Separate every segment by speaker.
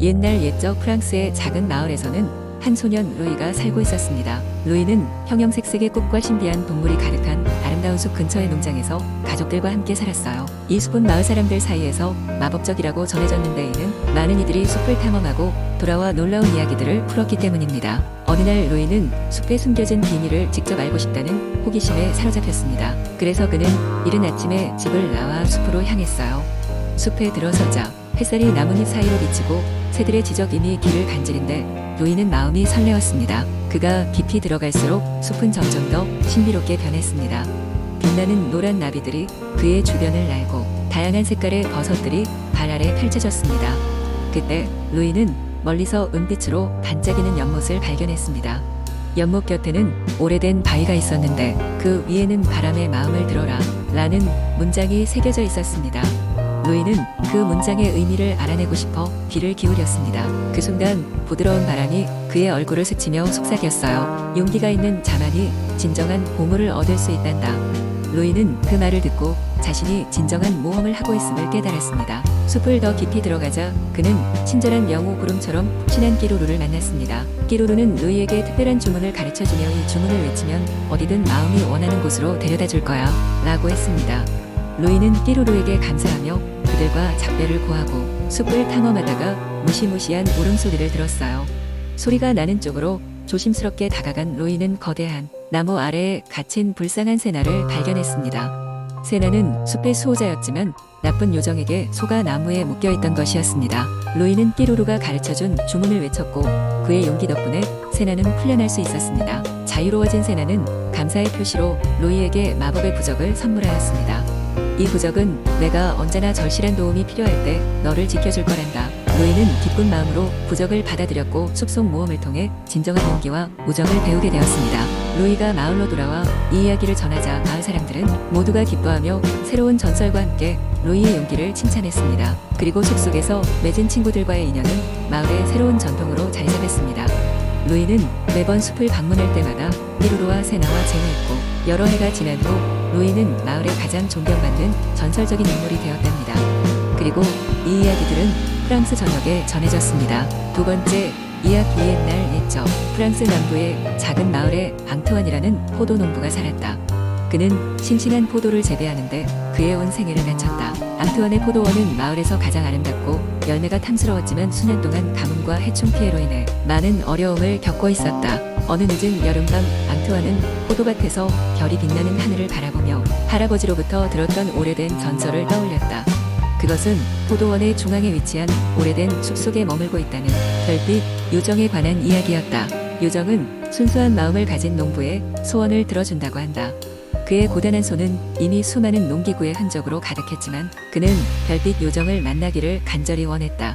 Speaker 1: 옛날 옛적 프랑스의 작은 마을에서는 한 소년 루이가 살고 있었습니다. 루이는 형형색색의 꽃과 신비한 동물이 가득한 아름다운 숲 근처의 농장에서 가족들과 함께 살았어요. 이 숲은 마을 사람들 사이에서 마법적이라고 전해졌는데 이는 많은 이들이 숲을 탐험하고 돌아와 놀라운 이야기들을 풀었기 때문입니다. 어느 날 루이는 숲에 숨겨진 비밀을 직접 알고 싶다는 호기심에 사로잡혔습니다. 그래서 그는 이른 아침에 집을 나와 숲으로 향했어요. 숲에 들어서자 햇살이 나뭇잎 사이로 비치고 새들의 지저귀이 길을 간지린데 루이는 마음이 설레었습니다. 그가 깊이 들어갈수록 숲은 점점 더 신비롭게 변했습니다. 빛나는 노란 나비들이 그의 주변을 날고 다양한 색깔의 버섯들이 발 아래 펼쳐졌습니다. 그때 루이는 멀리서 은빛으로 반짝이는 연못을 발견했습니다. 연못 곁에는 오래된 바위가 있었는데 그 위에는 바람의 마음을 들어라 라는 문장이 새겨져 있었습니다. 루이는 그 문장의 의미를 알아내고 싶어 귀를 기울였습니다. 그 순간 부드러운 바람이 그의 얼굴을 스치며 속삭였어요. 용기가 있는 자만이 진정한 보물을 얻을 수 있단다. 루이는 그 말을 듣고 자신이 진정한 모험을 하고 있음을 깨달았습니다. 숲을 더 깊이 들어가자 그는 친절한 영호 구름처럼 친한 끼루루를 만났습니다. 끼루루는 루이에게 특별한 주문을 가르쳐주며 이 주문을 외치면 어디든 마음이 원하는 곳으로 데려다 줄 거야 라고 했습니다. 루이는 끼루루에게 감사하며 그들과 작별을 고하고 숲을 탐험하다가 무시무시한 울음소리를 들었어요. 소리가 나는 쪽으로 조심스럽게 다가간 루이는 거대한 나무 아래에 갇힌 불쌍한 새나를 발견했습니다. 새나는 숲의 수호자였지만 나쁜 요정에게 속아 나무에 묶여있던 것이었습니다. 루이는 끼루루가 가르쳐준 주문을 외쳤고 그의 용기 덕분에 새나는 풀려날 수 있었습니다. 자유로워진 새나는 감사의 표시로 루이에게 마법의 부적을 선물하였습니다. 이 부적은 내가 언제나 절실한 도움이 필요할 때 너를 지켜줄 거란다. 루이는 기쁜 마음으로 부적을 받아들였고 숲속 모험을 통해 진정한 용기와 우정을 배우게 되었습니다. 루이가 마을로 돌아와 이 이야기를 전하자 마을 사람들은 모두가 기뻐하며 새로운 전설과 함께 루이의 용기를 칭찬했습니다. 그리고 숲속에서 맺은 친구들과의 인연은 마을의 새로운 전통으로 자리 잡았습니다. 루이는 매번 숲을 방문할 때마다 끼루루와 새나와 재미있고 여러 해가 지난 후 루이는 마을의 가장 존경받는 전설적인 인물이 되었답니다. 그리고 이 이야기들은 프랑스 전역에 전해졌습니다. 두 번째 이야기 옛날 옛적 프랑스 남부의 작은 마을에 앙투안이라는 포도 농부가 살았다. 그는 싱싱한 포도를 재배하는데 그의 온 생애를 바쳤다. 앙투안의 포도원은 마을에서 가장 아름답고 열매가 탐스러웠지만 수년 동안 가뭄과 해충 피해로 인해 많은 어려움을 겪고 있었다. 어느 늦은 여름밤 앙투안은 포도밭에서 별이 빛나는 하늘을 바라보며 할아버지로부터 들었던 오래된 전설을 떠올렸다. 그것은 포도원의 중앙에 위치한 오래된 숲속에 머물고 있다는 별빛 요정에 관한 이야기였다. 요정은 순수한 마음을 가진 농부의 소원을 들어준다고 한다. 그의 고단한 손은 이미 수많은 농기구의 흔적으로 가득했지만 그는 별빛 요정을 만나기를 간절히 원했다.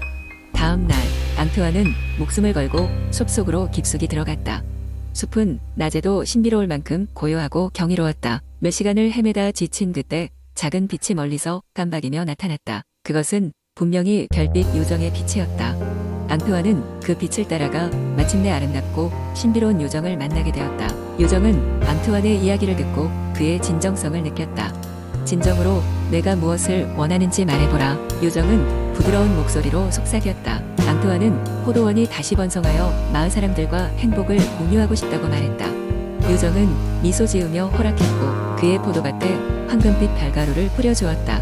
Speaker 1: 다음 날 앙투안은 목숨을 걸고 숲속으로 깊숙이 들어갔다. 숲은 낮에도 신비로울 만큼 고요하고 경이로웠다. 몇 시간을 헤매다 지친 그때 작은 빛이 멀리서 깜박이며 나타났다. 그것은 분명히 별빛 요정의 빛이었다. 앙투안은 그 빛을 따라가 마침내 아름답고 신비로운 요정을 만나게 되었다. 요정은 앙투안의 이야기를 듣고 그의 진정성을 느꼈다. 진정으로 내가 무엇을 원하는지 말해보라. 요정은 부드러운 목소리로 속삭였다. 앙투안은 포도원이 다시 번성하여 마을 사람들과 행복을 공유하고 싶다고 말했다. 요정은 미소 지으며 허락했고 그의 포도밭에 황금빛 별가루를 뿌려주었다.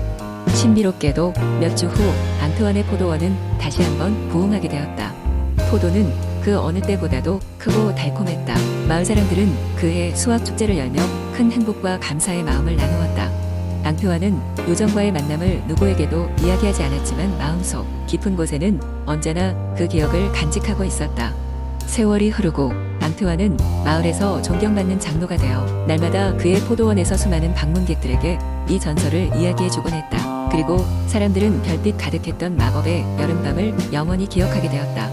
Speaker 1: 신비롭게도 몇 주 후 앙투안의 포도원은 다시 한번 부흥하게 되었다. 포도는 그 어느 때보다도 크고 달콤했다. 마을 사람들은 그해 수확 축제를 열며 큰 행복과 감사의 마음을 나누었다. 앙투안은 요정과의 만남을 누구에게도 이야기하지 않았지만 마음속 깊은 곳에는 언제나 그 기억을 간직하고 있었다. 세월이 흐르고 앙투안은 마을에서 존경받는 장로가 되어 날마다 그의 포도원에서 수많은 방문객들에게 이 전설을 이야기해주곤 했다. 그리고 사람들은 별빛 가득했던 마법의 여름밤을 영원히 기억하게 되었다.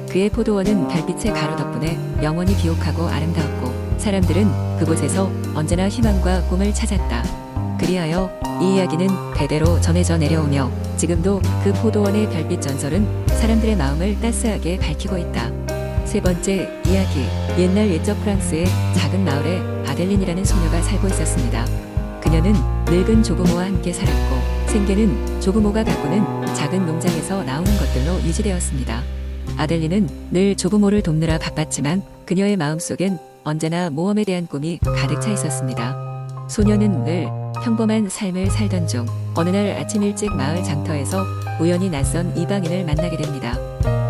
Speaker 1: 그의 포도원은 별빛의 가루 덕분에 영원히 비옥하고 아름다웠고 사람들은 그곳에서 언제나 희망과 꿈을 찾았다. 그리하여 이 이야기는 대대로 전해져 내려오며 지금도 그 포도원의 별빛 전설은 사람들의 마음을 따스하게 밝히고 있다. 세 번째 이야기 옛날 옛적 프랑스의 작은 마을에 아델린이라는 소녀가 살고 있었습니다. 그녀는 늙은 조부모와 함께 살았고 생계는 조부모가 가꾸는 작은 농장에서 나오는 것들로 유지되었습니다. 아델린은 늘 조부모를 돕느라 바빴지만 그녀의 마음속엔 언제나 모험에 대한 꿈이 가득 차 있었습니다. 소녀는 늘 평범한 삶을 살던 중 어느 날 아침 일찍 마을 장터에서 우연히 낯선 이방인을 만나게 됩니다.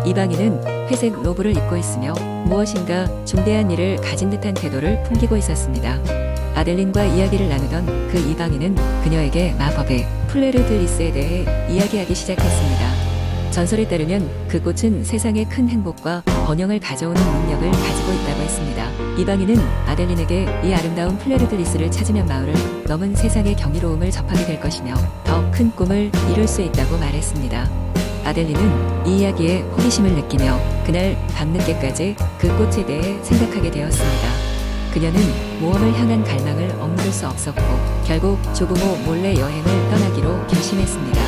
Speaker 1: 이방인은 회색 로브를 입고 있으며 무엇인가 중대한 일을 가진 듯한 태도를 풍기고 있었습니다. 아델린과 이야기를 나누던 그 이방인은 그녀에게 마법의 플레르드리스에 대해 이야기하기 시작했습니다. 전설에 따르면 그 꽃은 세상에 큰 행복과 번영을 가져오는 능력을 가지고 있다고 했습니다. 이방인은 아델린에게 이 아름다운 플레르드리스를 찾으면 마을을 넘은 세상의 경이로움을 접하게 될 것이며 더 큰 꿈을 이룰 수 있다고 말했습니다. 아델린은 이 이야기에 호기심을 느끼며 그날 밤늦게까지 그 꽃에 대해 생각하게 되었습니다. 그녀는 모험을 향한 갈망을 억누를 수 없었고 결국 조부모 몰래 여행을 떠나기로 결심했습니다.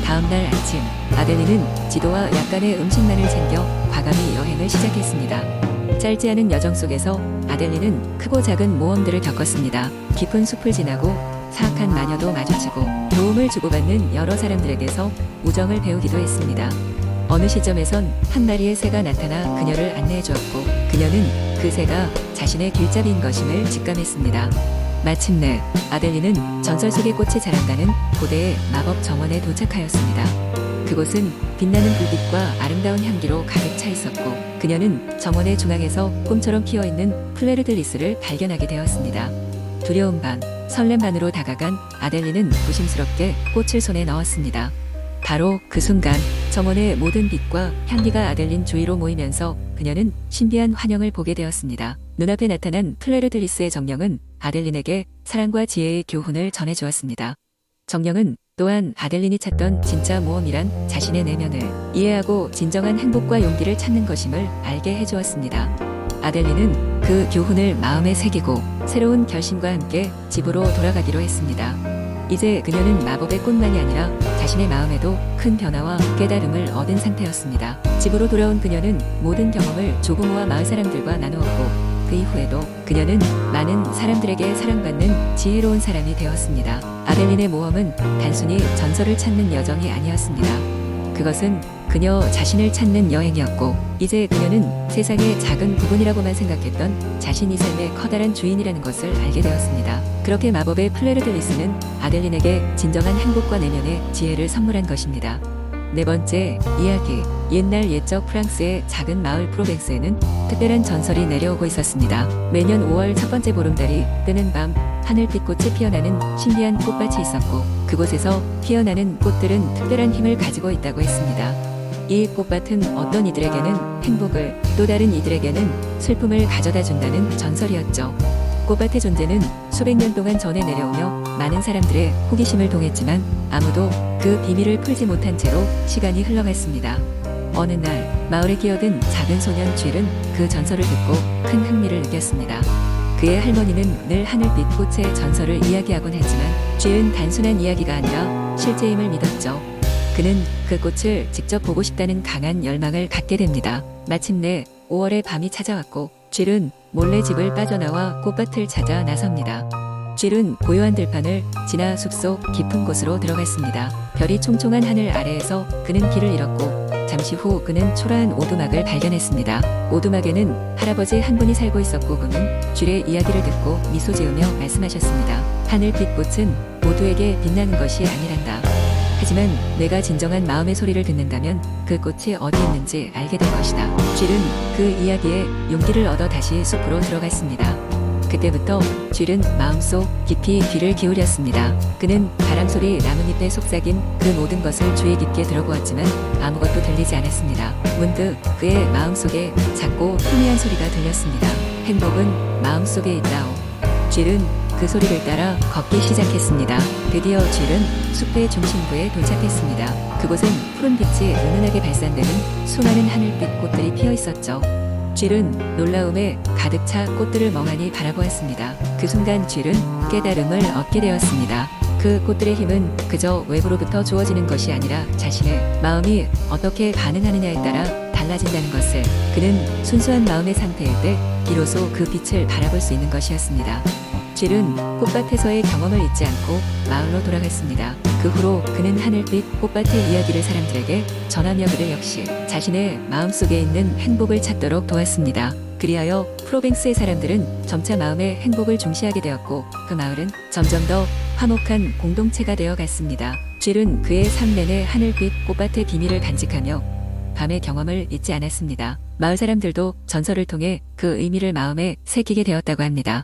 Speaker 1: 다음날 아침 아델린은 지도와 약간의 음식만을 챙겨 과감히 여행을 시작했습니다. 짧지 않은 여정 속에서 아델린은 크고 작은 모험들을 겪었습니다. 깊은 숲을 지나고 사악한 마녀도 마주치고 도움을 주고받는 여러 사람들에게서 우정을 배우기도 했습니다. 어느 시점에선 한 마리의 새가 나타나 그녀를 안내해 주었고 그녀는 그 새가 자신의 길잡이인 것임을 직감했습니다. 마침내 아델린은 전설 속의 꽃이 자란다는 고대의 마법 정원에 도착하였습니다. 그곳은 빛나는 불빛과 아름다운 향기로 가득 차 있었고 그녀는 정원의 중앙에서 꿈처럼 피어있는 플레르드리스를 발견하게 되었습니다. 두려움 반 설렘 반으로 다가간 아델린은 조심스럽게 꽃을 손에 넣었습니다. 바로 그 순간 정원의 모든 빛과 향기가 아델린 주위로 모이면서 그녀는 신비한 환영을 보게 되었습니다. 눈앞에 나타난 플레르드리스의 정령은 아델린에게 사랑과 지혜의 교훈을 전해주었습니다. 정령은 또한 아델린이 찾던 진짜 모험이란 자신의 내면을 이해하고 진정한 행복과 용기를 찾는 것임을 알게 해주었습니다. 아델린은 그 교훈을 마음에 새기고 새로운 결심과 함께 집으로 돌아가기로 했습니다. 이제 그녀는 마법의 꽃만이 아니라 자신의 마음에도 큰 변화와 깨달음을 얻은 상태였습니다. 집으로 돌아온 그녀는 모든 경험을 조부모와 마을 사람들과 나누었고 그 이후에도 그녀는 많은 사람들에게 사랑받는 지혜로운 사람이 되었습니다. 아델린의 모험은 단순히 전설을 찾는 여정이 아니었습니다. 그것은 그녀 자신을 찾는 여행이었고 이제 그녀는 세상의 작은 부분이라고만 생각했던 자신이 삶의 커다란 주인이라는 것을 알게 되었습니다. 그렇게 마법의 플레르드리스는 아델린에게 진정한 행복과 내면의 지혜를 선물한 것입니다. 네 번째 이야기. 옛날 옛적 프랑스의 작은 마을 프로벤스에는 특별한 전설이 내려오고 있었습니다. 매년 5월 첫 번째 보름달이 뜨는 밤 하늘빛 꽃이 피어나는 신비한 꽃밭이 있었고 그곳에서 피어나는 꽃들은 특별한 힘을 가지고 있다고 했습니다. 이 꽃밭은 어떤 이들에게는 행복을 또 다른 이들에게는 슬픔을 가져다 준다는 전설이었죠. 꽃밭의 존재는 수백 년 동안 전해 내려오며 많은 사람들의 호기심을 동했지만 아무도 그 비밀을 풀지 못한 채로 시간이 흘러갔습니다. 어느 날 마을에 끼어든 작은 소년 쥘은 그 전설을 듣고 큰 흥미를 느꼈습니다. 그의 할머니는 늘 하늘빛 꽃의 전설을 이야기하곤 했지만 쥘은 단순한 이야기가 아니라 실제임을 믿었죠. 그는 그 꽃을 직접 보고 싶다는 강한 열망을 갖게 됩니다. 마침내 5월의 밤이 찾아왔고 쥘은 몰래 집을 빠져나와 꽃밭을 찾아 나섭니다. 쥘은 고요한 들판을 지나 숲속 깊은 곳으로 들어갔습니다. 별이 총총한 하늘 아래에서 그는 길을 잃었고 잠시 후 그는 초라한 오두막을 발견했습니다. 오두막에는 할아버지 한 분이 살고 있었고 그는 쥘의 이야기를 듣고 미소 지으며 말씀하셨습니다. 하늘빛 꽃은 모두에게 빛나는 것이 아니란다. 하지만 내가 진정한 마음의 소리를 듣는다면 그 꽃이 어디 있는지 알게 될 것이다. 쥘은 그 이야기에 용기를 얻어 다시 숲으로 들어갔습니다. 그때부터 쥘은 마음속 깊이 귀를 기울였습니다. 그는 바람소리, 나뭇잎에 속삭인 그 모든 것을 주의 깊게 들어보았지만 아무것도 들리지 않았습니다. 문득 그의 마음속에 작고 희미한 소리가 들렸습니다. 행복은 마음속에 있다오. 쥘은 그 소리를 따라 걷기 시작했습니다. 드디어 쥘은 숲의 중심부에 도착했습니다. 그곳은 푸른 빛이 은은하게 발산되는 수많은 하늘빛 꽃들이 피어 있었죠. 쥘은 놀라움에 가득 차 꽃들을 멍하니 바라보았습니다. 그 순간 쥘은 깨달음을 얻게 되었습니다. 그 꽃들의 힘은 그저 외부로부터 주어지는 것이 아니라 자신의 마음이 어떻게 반응하느냐에 따라 달라진다는 것을 그는 순수한 마음의 상태일 때 비로소 그 빛을 바라볼 수 있는 것이었습니다. 쥘은 꽃밭에서의 경험을 잊지 않고 마을로 돌아갔습니다. 그 후로 그는 하늘빛 꽃밭의 이야기를 사람들에게 전하며 그들 역시 자신의 마음속에 있는 행복을 찾도록 도왔습니다. 그리하여 프로뱅스의 사람들은 점차 마음의 행복을 중시하게 되었고 그 마을은 점점 더 화목한 공동체가 되어 갔습니다. 쥘은 그의 삶 내내 하늘빛 꽃밭의 비밀을 간직하며 밤의 경험을 잊지 않았습니다. 마을 사람들도 전설을 통해 그 의미를 마음에 새기게 되었다고 합니다.